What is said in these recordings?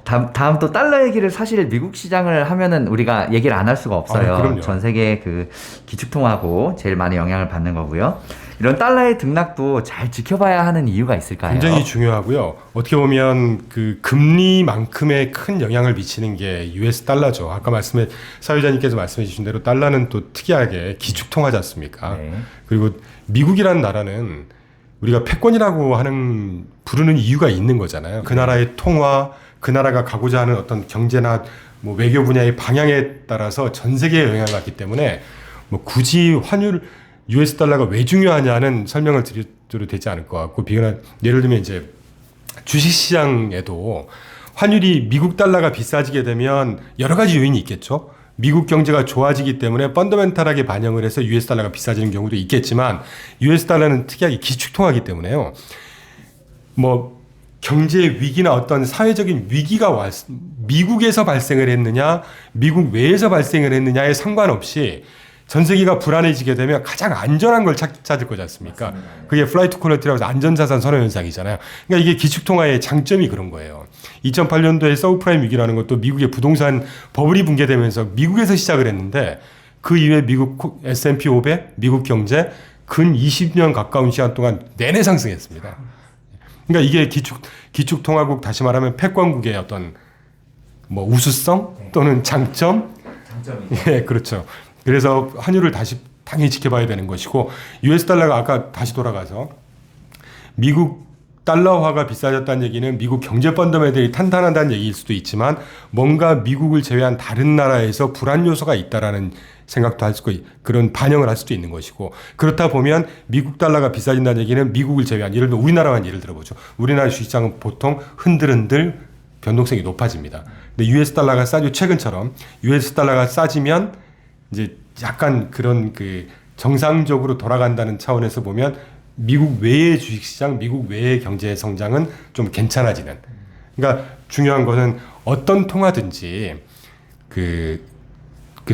다음 또 달러 얘기를 사실 미국 시장을 하면은 우리가 얘기를 안 할 수가 없어요. 그럼요. 전 세계 그 기축통화고 제일 많이 영향을 받는 거고요. 이런 달러의 등락도 잘 지켜봐야 하는 이유가 있을까요? 굉장히 중요하고요. 어떻게 보면 그 금리만큼의 큰 영향을 미치는 게 US 달러죠. 아까 사회자님께서 말씀해 주신 대로 달러는 또 특이하게 기축통화지 않습니까? 네. 그리고 미국이라는 나라는 우리가 패권이라고 부르는 이유가 있는 거잖아요. 그 나라의 통화, 그 나라가 가고자 하는 어떤 경제나 뭐 외교 분야의 방향에 따라서 전 세계에 영향을 받기 때문에 뭐 굳이 US 달러가 왜 중요하냐는 설명을 드려도 되지 않을 것 같고, 예를 들면 이제 주식시장에도 환율이 미국 달러가 비싸지게 되면 여러 가지 요인이 있겠죠. 미국 경제가 좋아지기 때문에 펀더멘탈하게 반영을 해서 US 달러가 비싸지는 경우도 있겠지만, US 달러는 특이하게 기축통화이기 때문에요. 뭐 경제 위기나 어떤 사회적인 위기가 미국에서 발생을 했느냐, 미국 외에서 발생을 했느냐에 상관없이 전 세계가 불안해지게 되면 가장 안전한 걸 찾을 거지 않습니까? 맞습니다. 그게 플라이트 퀄리티라고 해서 안전자산 선호 현상이잖아요. 그러니까 이게 기축통화의 장점이 그런 거예요. 2008년도에 서브프라임 위기라는 것도 미국의 부동산 버블이 붕괴되면서 미국에서 시작을 했는데, 그 이후에 미국 S&P 500, 미국 경제 근 20년 가까운 시간 동안 내내 상승했습니다. 그러니까 이게 기축통화국, 다시 말하면 패권국의 어떤 뭐 우수성 또는 장점? 장점이죠. 예, 그렇죠. 그래서 환율을 당연히 지켜봐야 되는 것이고, US 달러가 아까 다시 돌아가서 미국 달러화가 비싸졌다는 얘기는 미국 경제 펀더멘털이 탄탄하다는 얘기일 수도 있지만, 뭔가 미국을 제외한 다른 나라에서 불안 요소가 있다라는 생각도 그런 반영을 할 수도 있는 것이고, 그렇다 보면 미국 달러가 비싸진다는 얘기는 미국을 제외한, 예를 들어 우리나라만 예를 들어보죠. 우리나라 주식시장은 보통 흔들흔들 변동성이 높아집니다. 근데 US 달러가 최근처럼 US 달러가 싸지면 이제 약간 그런 그 정상적으로 돌아간다는 차원에서 보면 미국 외의 주식시장, 미국 외의 경제 성장은 좀 괜찮아지는. 그러니까 중요한 것은 어떤 통화든지 그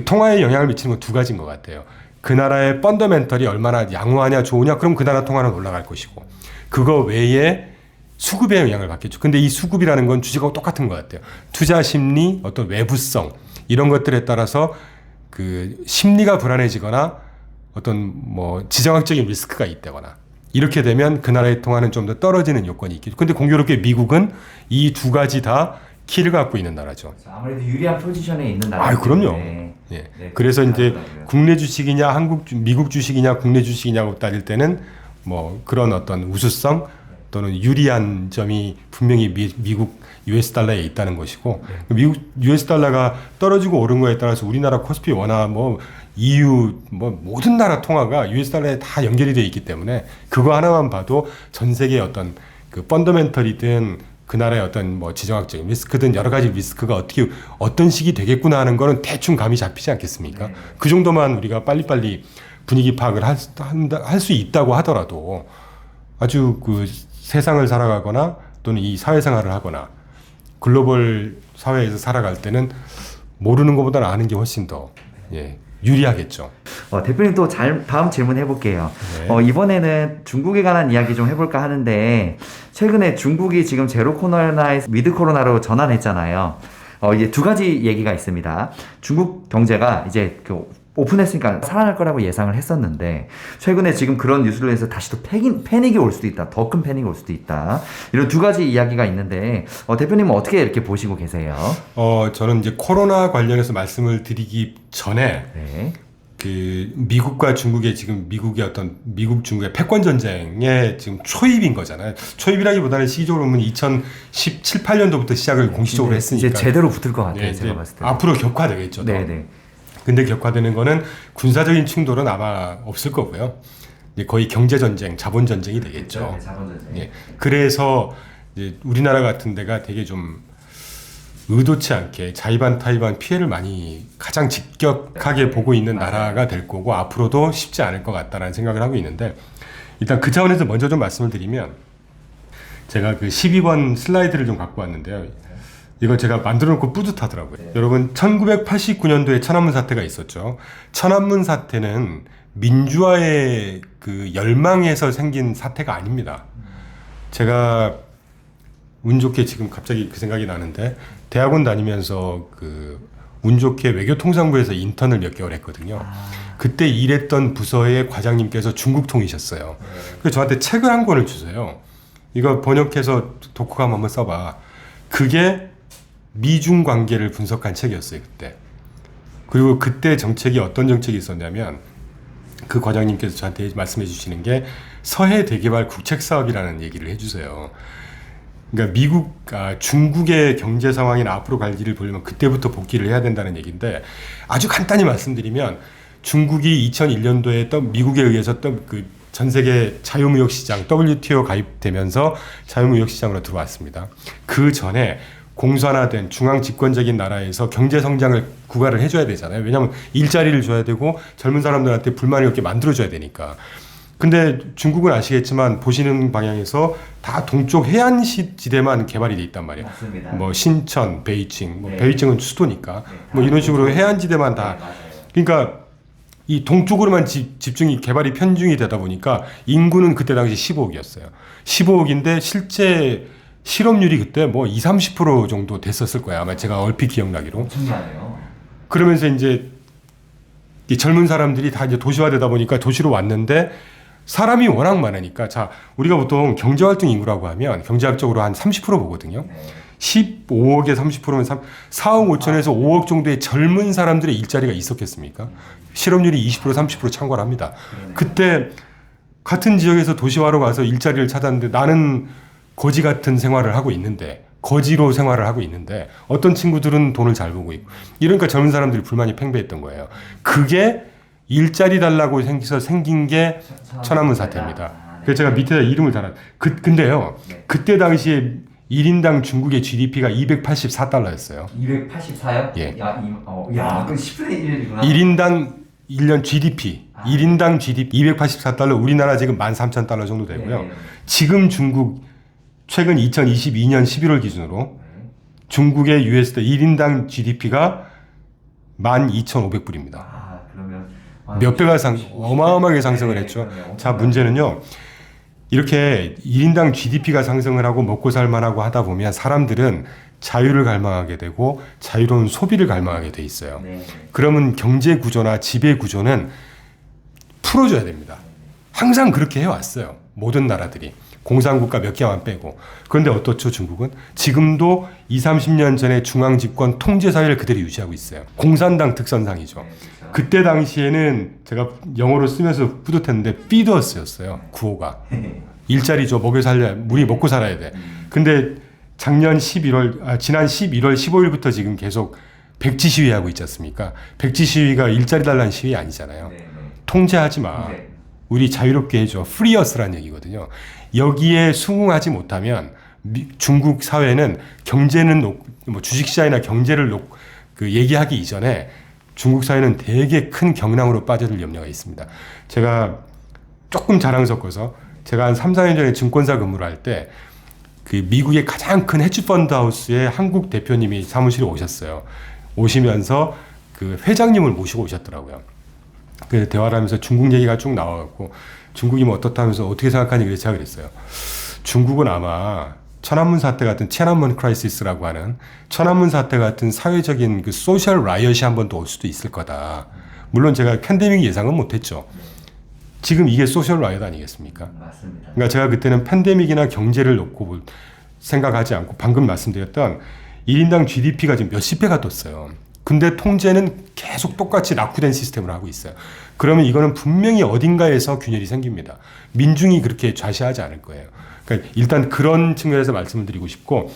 통화에 영향을 미치는 건 두 가지인 것 같아요. 그 나라의 펀더멘털이 얼마나 양호하냐 좋으냐, 그럼 그 나라 통화는 올라갈 것이고, 그거 외에 수급에 영향을 받겠죠. 근데 이 수급이라는 건 주식하고 똑같은 것 같아요. 투자 심리, 어떤 외부성, 이런 것들에 따라서 그 심리가 불안해지거나 어떤 뭐 지정학적인 리스크가 있다거나, 이렇게 되면 그 나라의 통화는 좀 더 떨어지는 요건이 있겠죠. 근데 공교롭게 미국은 이 두 가지 다 키를 갖고 있는 나라죠. 아무래도 유리한 포지션에 있는 나라. 그럼요. 예. 네, 그래서 이제 국내 주식이냐 미국 주식이냐 국내 주식이냐고 따질 때는 뭐 그런 어떤 우수성 또는 유리한 점이 분명히 미국 US 달러에 있다는 것이고, 미국 US 달러가 떨어지고 오른 거에 따라서 우리나라 코스피 원화 뭐 EU 뭐 모든 나라 통화가 US 달러에 다 연결이 되어 있기 때문에, 그거 하나만 봐도 전 세계의 어떤 그 펀더멘털이든 그 나라의 어떤 뭐 지정학적인 리스크든 여러 가지 리스크가 어떤 식이 되겠구나 하는 거는 대충 감이 잡히지 않겠습니까? 그 정도만 우리가 빨리빨리 분위기 파악을 할 수 있다고 하더라도, 아주 그 세상을 살아가거나 또는 이 사회생활을 하거나 글로벌 사회에서 살아갈 때는 모르는 것보다는 아는 게 훨씬 더 유리하겠죠. 대표님 또 다음 질문 해볼게요. 네. 이번에는 중국에 관한 이야기 좀 해볼까 하는데, 최근에 중국이 지금 제로 코로나에서 위드 코로나로 전환했잖아요. 이제 두 가지 얘기가 있습니다. 중국 경제가 이제 오픈했으니까 살아날 거라고 예상을 했었는데, 최근에 지금 그런 뉴스를 해서 다시 또 패닉이 올 수도 있다. 더 큰 패닉이 올 수도 있다. 이런 두 가지 이야기가 있는데, 대표님은 어떻게 이렇게 보시고 계세요? 저는 이제 코로나 관련해서 말씀을 드리기 전에, 네. 그 미국과 중국의 지금 미국 중국의 패권 전쟁에 지금 초입인 거잖아요. 초입이라기보다는 시기적으로 보면 2017, 18년도부터 시작을 공식적으로 했으니까 이제 제대로 붙을 것 같아요. 제가 봤을 때. 앞으로 격화되겠죠. 네네. 근데 격화되는 거는 군사적인 충돌은 아마 없을 거고요. 이제 거의 경제 전쟁, 자본 전쟁이 되겠죠. 네, 자본 전쟁. 그래서 이제 우리나라 같은 데가 되게 좀 의도치 않게 자의반 타의반 피해를 많이 가장 직격하게 보고 있는 나라가 될 거고, 앞으로도 쉽지 않을 것 같다라는 생각을 하고 있는데, 일단 그 차원에서 먼저 좀 말씀을 드리면, 제가 그 12번 슬라이드를 좀 갖고 왔는데요. 이거 제가 만들어 놓고 뿌듯하더라고요. 여러분, 1989년도에 천안문 사태가 있었죠. 천안문 사태는 민주화의 그 열망에서 생긴 사태가 아닙니다. 제가 운 좋게 지금 갑자기 그 생각이 나는데 대학원 다니면서 운 좋게 외교통상부에서 인턴을 몇 개월 했거든요. 그때 일했던 부서의 과장님께서 중국통이셨어요. 그래서 저한테 책을 한 권을 주세요. 이거 번역해서 독후감 한번 써봐. 그게 미중 관계를 분석한 책이었어요, 그때. 그리고 그때 정책이 어떤 정책이 있었냐면 그 과장님께서 저한테 말씀해 주시는 게 서해 대개발 국책사업이라는 얘기를 해주세요. 그러니까 중국의 경제 상황이나 앞으로 갈 길을 보려면 그때부터 복귀를 해야 된다는 얘기인데 아주 간단히 말씀드리면 중국이 2001년도에 미국에 의해서 그 전 세계 자유무역 시장 WTO 가입되면서 자유무역 시장으로 들어왔습니다. 그 전에 공산화된 중앙 집권적인 나라에서 경제 성장을 구가를 해줘야 되잖아요. 왜냐하면 일자리를 줘야 되고 젊은 사람들한테 불만이 없게 만들어줘야 되니까. 근데 중국은 아시겠지만 보시는 방향에서 다 동쪽 해안 지대만 개발이 돼 있단 말이에요. 맞습니다. 뭐 신천, 베이징, 네. 베이징은 수도니까 네, 뭐 이런 식으로 해안 지대만 다. 네, 맞아요. 그러니까 이 동쪽으로만 집중이 개발이 편중이 되다 보니까 인구는 그때 당시 15억이었어요. 15억인데 실제 실업률이 그때 뭐 20-30% 정도 됐었을 거예요. 아마 제가 얼핏 기억나기로. 엄청나네요. 그러면서 이제 이 젊은 사람들이 다 이제 도시화되다 보니까 도시로 왔는데 사람이 워낙 많으니까 자 우리가 보통 경제활동 인구라고 하면 경제학적으로 한 30% 보거든요. 네. 15억에 30%면 4억 5천에서 5억 정도의 젊은 사람들의 일자리가 있었겠습니까? 실업률이 20% 30% 창궐합니다. 그때 같은 지역에서 도시화로 가서 일자리를 찾았는데 나는 거지 같은 생활을 하고 있는데 거지로 생활을 하고 있는데 어떤 친구들은 돈을 잘 벌고 있고 이러니까 젊은 사람들이 불만이 팽배했던 거예요. 그게 일자리 달라고 생긴 게 천안문 사태입니다. 그래서 제가 밑에다 이름을 달았. 근데요. 그때 당시에 1인당 중국의 GDP가 284달러였어요. 284요? 예. 야, 그럼 10분의 1이구나. 1인당 1년 GDP, 1인당 GDP 284달러, 우리나라 지금 13,000달러 정도 되고요. 네. 지금 중국 최근 2022년 11월 기준으로 중국의 USD 1인당 GDP가 12,500불입니다. 그러면 몇 배가 어마어마하게 상승을 했죠. 자, 문제는요. 이렇게 1인당 GDP가 상승을 하고 먹고 살만하고 하다 보면 사람들은 자유를 갈망하게 되고 자유로운 소비를 갈망하게 돼 있어요. 네. 그러면 경제 구조나 지배 구조는 풀어줘야 됩니다. 항상 그렇게 해왔어요. 모든 나라들이. 공산국가 몇 개만 빼고. 그런데 어떻죠, 중국은? 지금도 20-30년 전에 중앙집권 통제사회를 그대로 유지하고 있어요. 공산당 특선상이죠. 네, 그렇죠. 그때 당시에는 제가 영어로 쓰면서 뿌듯했는데 feeders였어요. 구호가. 일자리 줘, 먹여 살려, 우리 먹고 살아야 돼. 근데 지난 11월 15일부터 지금 계속 백지 시위하고 있지 않습니까? 백지 시위가 일자리 달라는 시위 아니잖아요. 네. 통제하지 마. 네. 우리 자유롭게 해줘. 프리어스라는 얘기거든요. 여기에 수긍하지 못하면 중국 사회는 경제는 뭐 주식시장이나 경제를 얘기하기 이전에 중국 사회는 되게 큰 경랑으로 빠져들 염려가 있습니다. 제가 조금 자랑 섞어서 제가 한 3-4년 전에 증권사 근무를 할 때 그 미국의 가장 큰 헤지펀드 하우스의 한국 대표님이 사무실에 오셨어요. 오시면서 그 회장님을 모시고 오셨더라고요. 그래서 대화를 하면서 중국 얘기가 쭉 나와갖고 중국이 뭐 어떻다면서 어떻게 생각하니 그래서 제가 그랬어요. 중국은 아마 천안문 사태 같은 천안문 크라이시스라고 하는 천안문 사태 같은 사회적인 그 소셜 라이엇이 한 번 더 올 수도 있을 거다. 물론 제가 팬데믹 예상은 못했죠. 지금 이게 소셜 라이엇 아니겠습니까? 맞습니다. 그러니까 제가 그때는 팬데믹이나 경제를 놓고 생각하지 않고 방금 말씀드렸던 1인당 GDP가 지금 몇십 배가 떴어요. 근데 통제는 계속 똑같이 낙후된 시스템을 하고 있어요. 그러면 이거는 분명히 어딘가에서 균열이 생깁니다. 민중이 그렇게 좌시하지 않을 거예요. 그러니까 일단 그런 측면에서 말씀을 드리고 싶고